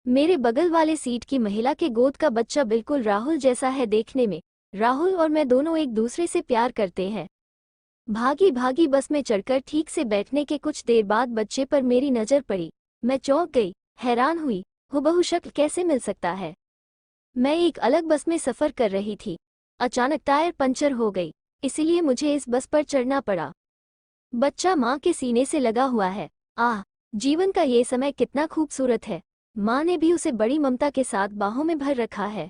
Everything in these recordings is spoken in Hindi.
मेरे बगल वाले सीट की महिला के गोद का बच्चा बिल्कुल राहुल जैसा है देखने में। राहुल और मैं दोनों एक दूसरे से प्यार करते हैं। भागी भागी बस में चढ़कर ठीक से बैठने के कुछ देर बाद बच्चे पर मेरी नज़र पड़ी। मैं चौंक गई, हैरान हुई। हुबहू शक्ल कैसे मिल सकता है। मैं एक अलग बस में सफ़र कर रही थी। अचानक टायर पंचर हो गई, इसीलिए मुझे इस बस पर चढ़ना पड़ा। बच्चा माँ के सीने से लगा हुआ है। आह, जीवन का ये समय कितना खूबसूरत है। माँ ने भी उसे बड़ी ममता के साथ बाहों में भर रखा है।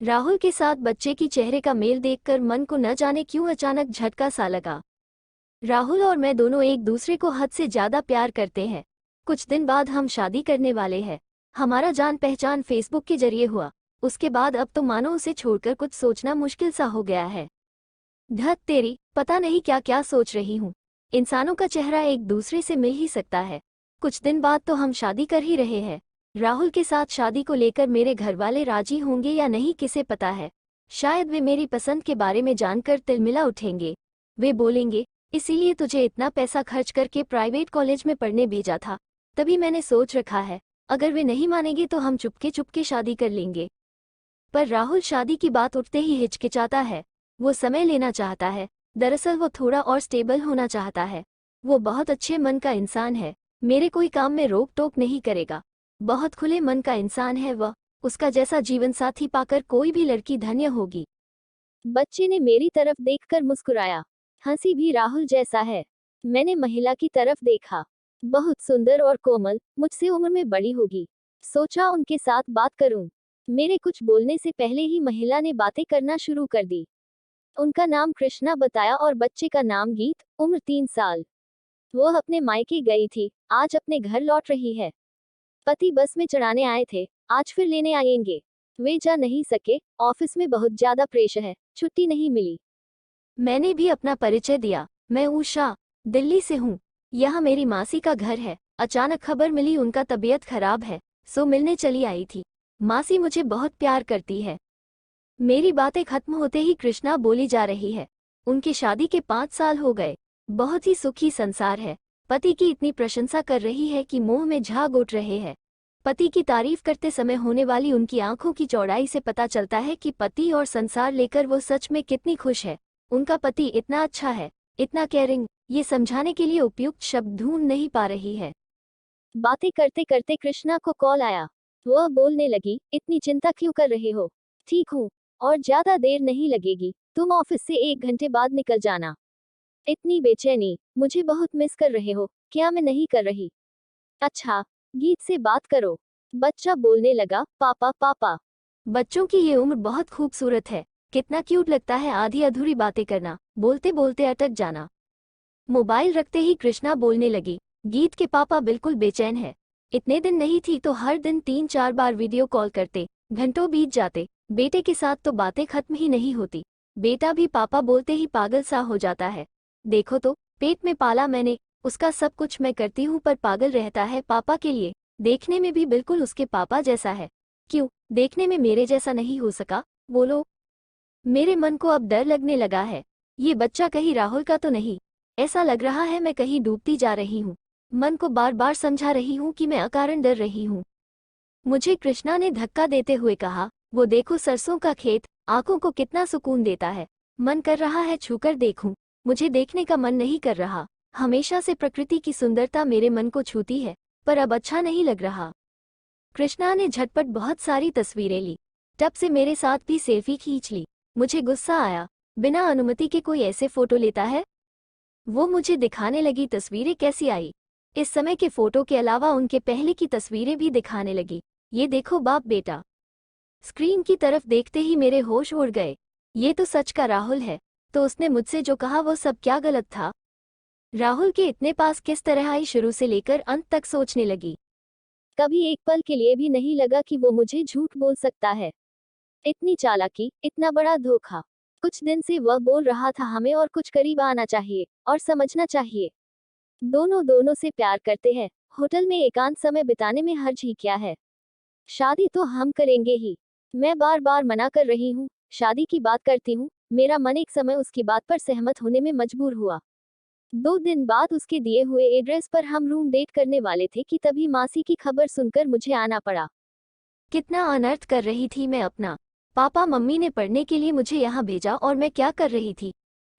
राहुल के साथ बच्चे की चेहरे का मेल देखकर मन को न जाने क्यों अचानक झटका सा लगा। राहुल और मैं दोनों एक दूसरे को हद से ज्यादा प्यार करते हैं। कुछ दिन बाद हम शादी करने वाले हैं। हमारा जान पहचान फेसबुक के जरिए हुआ। उसके बाद अब तो मानो उसे छोड़कर कुछ सोचना मुश्किल सा हो गया है। धत तेरी, पता नहीं क्या क्या सोच रही हूँ। इंसानों का चेहरा एक दूसरे से मिल ही सकता है। कुछ दिन बाद तो हम शादी कर ही रहे हैं। राहुल के साथ शादी को लेकर मेरे घरवाले राजी होंगे या नहीं किसे पता है। शायद वे मेरी पसंद के बारे में जानकर तिलमिला उठेंगे। वे बोलेंगे, इसीलिए तुझे इतना पैसा खर्च करके प्राइवेट कॉलेज में पढ़ने भेजा था। तभी मैंने सोच रखा है, अगर वे नहीं मानेंगे तो हम चुपके चुपके शादी कर लेंगे। पर राहुल शादी की बात उठते ही हिचकिचाता है। वो समय लेना चाहता है। दरअसल वो थोड़ा और स्टेबल होना चाहता है। वो बहुत अच्छे मन का इंसान है। मेरे कोई काम में रोक टोक नहीं करेगा। बहुत खुले मन का इंसान है वह। उसका जैसा जीवन साथी पाकर कोई भी लड़की धन्य होगी। बच्चे ने मेरी तरफ देखकर मुस्कुराया। हंसी भी राहुल जैसा है। मैंने महिला की तरफ देखा। बहुत सुंदर और कोमल, मुझसे उम्र में बड़ी होगी। सोचा उनके साथ बात करूं। मेरे कुछ बोलने से पहले ही महिला ने बातें करना शुरू कर दी। उनका नाम कृष्णा बताया और बच्चे का नाम गीत, उम्र 3 साल। वो अपने मायके गई थी, आज अपने घर लौट रही है। पति बस में चढ़ाने आए थे, आज फिर लेने आएंगे। वे जा नहीं सके, ऑफिस में बहुत ज्यादा प्रेशर है, छुट्टी नहीं मिली। मैंने भी अपना परिचय दिया। मैं उषा, दिल्ली से हूँ। यह मेरी मासी का घर है। अचानक खबर मिली उनका तबीयत खराब है, सो मिलने चली आई थी। मासी मुझे बहुत प्यार करती है। मेरी बातें खत्म होते ही कृष्णा बोली जा रही है। उनकी शादी के 5 साल हो गए। बहुत ही सुखी संसार है। पति की इतनी प्रशंसा कर रही है कि मुंह में झाग उठ रहे हैं। पति की तारीफ करते समय होने वाली उनकी आंखों की चौड़ाई से पता चलता है कि पति और संसार लेकर वो सच में कितनी खुश है। उनका पति इतना अच्छा है, इतना केयरिंग, ये समझाने के लिए उपयुक्त शब्द ढूंढ नहीं पा रही है। बातें करते करते कृष्णा को कॉल आया। वह बोलने लगी, इतनी चिंता क्यों कर रहे हो। ठीक हूँ, और ज्यादा देर नहीं लगेगी। तुम ऑफिस से 1 घंटे बाद निकल जाना। इतनी बेचैनी, मुझे बहुत मिस कर रहे हो। क्या मैं नहीं कर रही। अच्छा, गीत से बात करो। बच्चा बोलने लगा, पापा पापा। बच्चों की ये उम्र बहुत खूबसूरत है। कितना क्यूट लगता है आधी अधूरी बातें करना, बोलते बोलते अटक जाना। मोबाइल रखते ही कृष्णा बोलने लगी, गीत के पापा बिल्कुल बेचैन है। इतने दिन नहीं थी तो हर दिन 3-4 बार वीडियो कॉल करते, घंटों बीत जाते। बेटे के साथ तो बातें खत्म ही नहीं होती। बेटा भी पापा बोलते ही पागल सा हो जाता है। देखो तो, पेट में पाला मैंने, उसका सब कुछ मैं करती हूँ पर पागल रहता है पापा के लिए। देखने में भी बिल्कुल उसके पापा जैसा है। क्यों, देखने में मेरे जैसा नहीं हो सका। बोलो। मेरे मन को अब डर लगने लगा है। ये बच्चा कहीं राहुल का तो नहीं। ऐसा लग रहा है मैं कहीं डूबती जा रही हूँ। मन को बार बार समझा रही हूँ कि मैं अकारण डर रही हूँ। मुझे कृष्णा ने धक्का देते हुए कहा, वो देखो सरसों का खेत, आंखों को कितना सुकून देता है। मन कर रहा है छूकर देखूं, मुझे देखने का मन नहीं कर रहा। हमेशा से प्रकृति की सुंदरता मेरे मन को छूती है, पर अब अच्छा नहीं लग रहा। कृष्णा ने झटपट बहुत सारी तस्वीरें ली। तब से मेरे साथ भी सेल्फी खींच ली। मुझे गुस्सा आया, बिना अनुमति के कोई ऐसे फोटो लेता है। वो मुझे दिखाने लगी तस्वीरें कैसी आई। इस समय के फोटो के अलावा उनके पहले की तस्वीरें भी दिखाने लगी। ये देखो बाप बेटा। स्क्रीन की तरफ देखते ही मेरे होश उड़ गए। ये तो सच का राहुल है। तो उसने मुझसे जो कहा वो सब क्या गलत था। राहुल के इतने पास किस तरह आई शुरू से लेकर अंत तक सोचने लगी। कभी एक पल के लिए भी नहीं लगा कि वो मुझे झूठ बोल सकता है। इतनी चालाकी, इतना बड़ा धोखा। कुछ दिन से वह बोल रहा था हमें और कुछ करीब आना चाहिए और समझना चाहिए। दोनों दोनों से प्यार करते हैं। होटल में एकांत समय बिताने में हर्ज ही क्या है। शादी तो हम करेंगे ही। मैं बार बार मना कर रही हूँ, शादी की बात करती हूँ। मेरा मन एक समय उसकी बात पर सहमत होने में मजबूर हुआ। 2 दिन बाद उसके दिए हुए एड्रेस पर हम रूम डेट करने वाले थे कि तभी मासी की खबर सुनकर मुझे आना पड़ा। कितना अनर्थ कर रही थी मैं अपना। पापा मम्मी ने पढ़ने के लिए मुझे यहाँ भेजा और मैं क्या कर रही थी।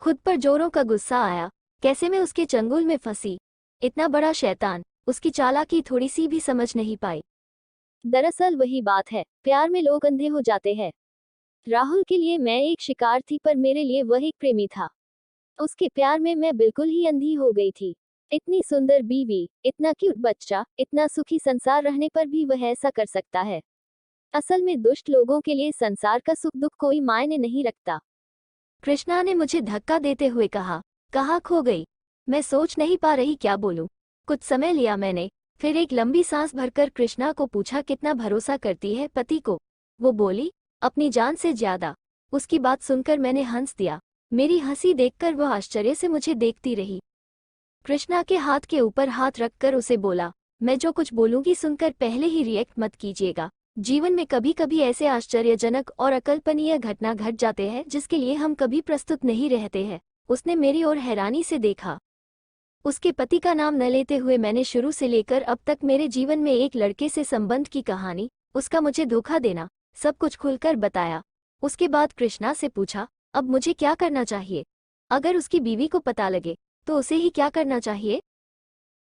खुद पर जोरों का गुस्सा आया। कैसे मैं उसके चंगुल में फंसी। इतना बड़ा शैतान, उसकी चालाकी थोड़ी सी भी समझ नहीं पाई। दरअसल वही बात है, प्यार में लोग अंधे हो जाते हैं। राहुल के लिए मैं एक शिकार थी, पर मेरे लिए वह एक प्रेमी था। उसके प्यार में मैं बिल्कुल ही अंधी हो गई थी। इतनी सुंदर बीवी, इतना क्यूट बच्चा, इतना सुखी संसार रहने पर भी वह ऐसा कर सकता है। असल में दुष्ट लोगों के लिए संसार का सुख दुख कोई मायने नहीं रखता। कृष्णा ने मुझे धक्का देते हुए कहा, कहाँ खो गई। मैं सोच नहीं पा रही क्या बोलूं। कुछ समय लिया मैंने, फिर एक लंबी सांस भरकर कृष्णा को पूछा, कितना भरोसा करती है पति को। वो बोली, अपनी जान से ज्यादा। उसकी बात सुनकर मैंने हंस दिया। मेरी हंसी देखकर वह आश्चर्य से मुझे देखती रही। कृष्णा के हाथ के ऊपर हाथ रखकर उसे बोला, मैं जो कुछ बोलूंगी सुनकर पहले ही रिएक्ट मत कीजिएगा। जीवन में कभी कभी ऐसे आश्चर्यजनक और अकल्पनीय घटना घट जाते हैं जिसके लिए हम कभी प्रस्तुत नहीं रहते हैं। उसने मेरी ओर हैरानी से देखा। उसके पति का नाम न लेते हुए मैंने शुरू से लेकर अब तक मेरे जीवन में एक लड़के से संबंध की कहानी, उसका मुझे धोखा देना, सब कुछ खुलकर बताया। उसके बाद कृष्णा से पूछा, अब मुझे क्या करना चाहिए। अगर उसकी बीवी को पता लगे तो उसे ही क्या करना चाहिए।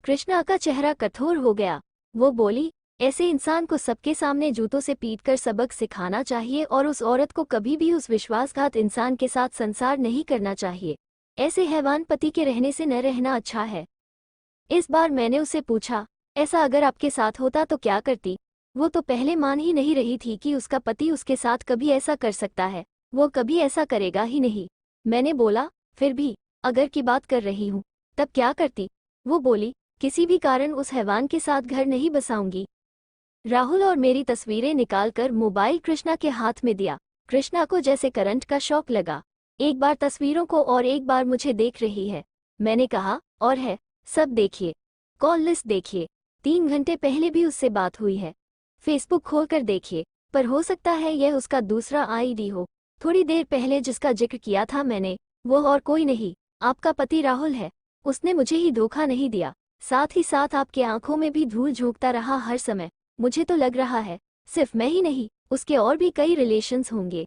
कृष्णा का चेहरा कठोर हो गया। वो बोली, ऐसे इंसान को सबके सामने जूतों से पीटकर सबक सिखाना चाहिए और उस औरत को कभी भी उस विश्वासघात इंसान के साथ संसार नहीं करना चाहिए। ऐसे हैवान पति के रहने से न रहना अच्छा है। इस बार मैंने उसे पूछा, ऐसा अगर आपके साथ होता तो क्या करती। वो तो पहले मान ही नहीं रही थी कि उसका पति उसके साथ कभी ऐसा कर सकता है। वो कभी ऐसा करेगा ही नहीं। मैंने बोला, फिर भी अगर की बात कर रही हूँ, तब क्या करती। वो बोली, किसी भी कारण उस हैवान के साथ घर नहीं बसाऊंगी। राहुल और मेरी तस्वीरें निकालकर मोबाइल कृष्णा के हाथ में दिया। कृष्णा को जैसे करंट का शॉक लगा। एक बार तस्वीरों को और एक बार मुझे देख रही है। मैंने कहा, और है, सब देखिए, कॉल लिस्ट देखिए, 3 घंटे पहले भी उससे बात हुई है। फेसबुक खोलकर देखिए, पर हो सकता है यह उसका दूसरा आईडी हो। थोड़ी देर पहले जिसका जिक्र किया था मैंने, वो और कोई नहीं, आपका पति राहुल है। उसने मुझे ही धोखा नहीं दिया, साथ ही साथ आपके आंखों में भी धूल झोंकता रहा हर समय। मुझे तो लग रहा है सिर्फ मैं ही नहीं, उसके और भी कई रिलेशंस होंगे।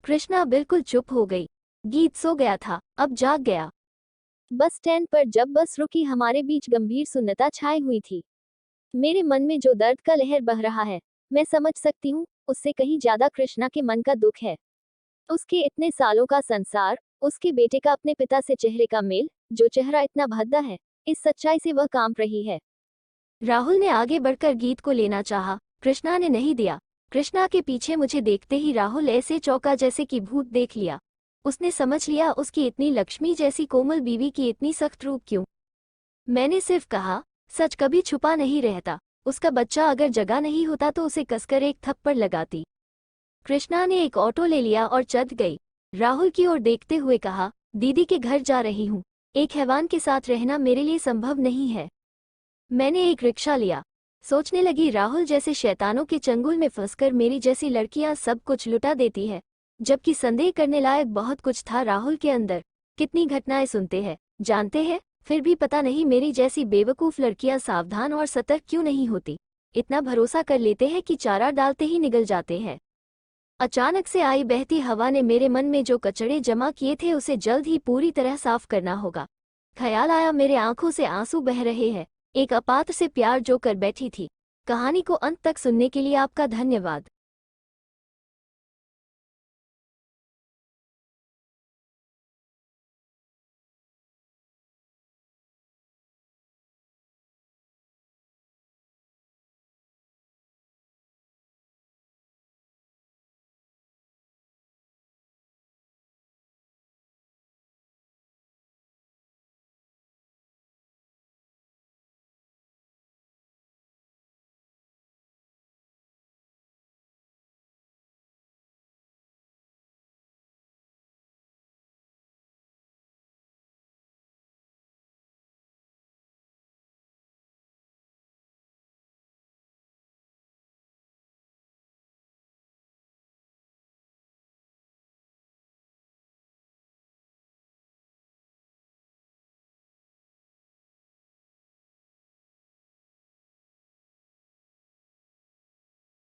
कृष्णा बिल्कुल चुप हो गई। गीत सो गया था, अब जाग गया। बस स्टैंड पर जब बस रुकी हमारे बीच गंभीर सुन्नता छाई हुई थी। मेरे मन में जो दर्द का लहर बह रहा है, मैं समझ सकती हूँ, उससे कहीं ज्यादा कृष्णा के मन का दुख है। उसके इतने सालों का संसार, उसके बेटे का अपने पिता से चेहरे का मेल, जो चेहरा इतना भद्दा है, इस सच्चाई से वह कांप रही है। राहुल ने आगे बढ़कर गीत को लेना चाहा, कृष्णा ने नहीं दिया। कृष्णा के पीछे मुझे देखते ही राहुल ऐसे चौंका जैसे कि भूत देख लिया। उसने समझ लिया उसकी इतनी लक्ष्मी जैसी कोमल बीवी की इतनी सख्त रूप क्यों। मैंने सिर्फ कहा, सच कभी छुपा नहीं रहता। उसका बच्चा अगर जगा नहीं होता तो उसे कसकर एक थप्पड़ लगाती। कृष्णा ने एक ऑटो ले लिया और चल गई। राहुल की ओर देखते हुए कहा, दीदी के घर जा रही हूँ। एक हैवान के साथ रहना मेरे लिए संभव नहीं है। मैंने एक रिक्शा लिया। सोचने लगी, राहुल जैसे शैतानों के चंगुल में फंसकर मेरी जैसी लड़कियां सब कुछ लुटा देती है, जबकि संदेह करने लायक बहुत कुछ था राहुल के अंदर। कितनी घटनाएं सुनते हैं, जानते हैं, फिर भी पता नहीं मेरी जैसी बेवकूफ लड़कियां सावधान और सतर्क क्यों नहीं होती। इतना भरोसा कर लेते हैं कि चारा डालते ही निगल जाते हैं। अचानक से आई बहती हवा ने मेरे मन में जो कचड़े जमा किए थे उसे जल्द ही पूरी तरह साफ करना होगा। ख्याल आया मेरे आंखों से आंसू बह रहे हैं। एक अपात्र से प्यार जो कर बैठी थी। कहानी को अंत तक सुनने के लिए आपका धन्यवाद।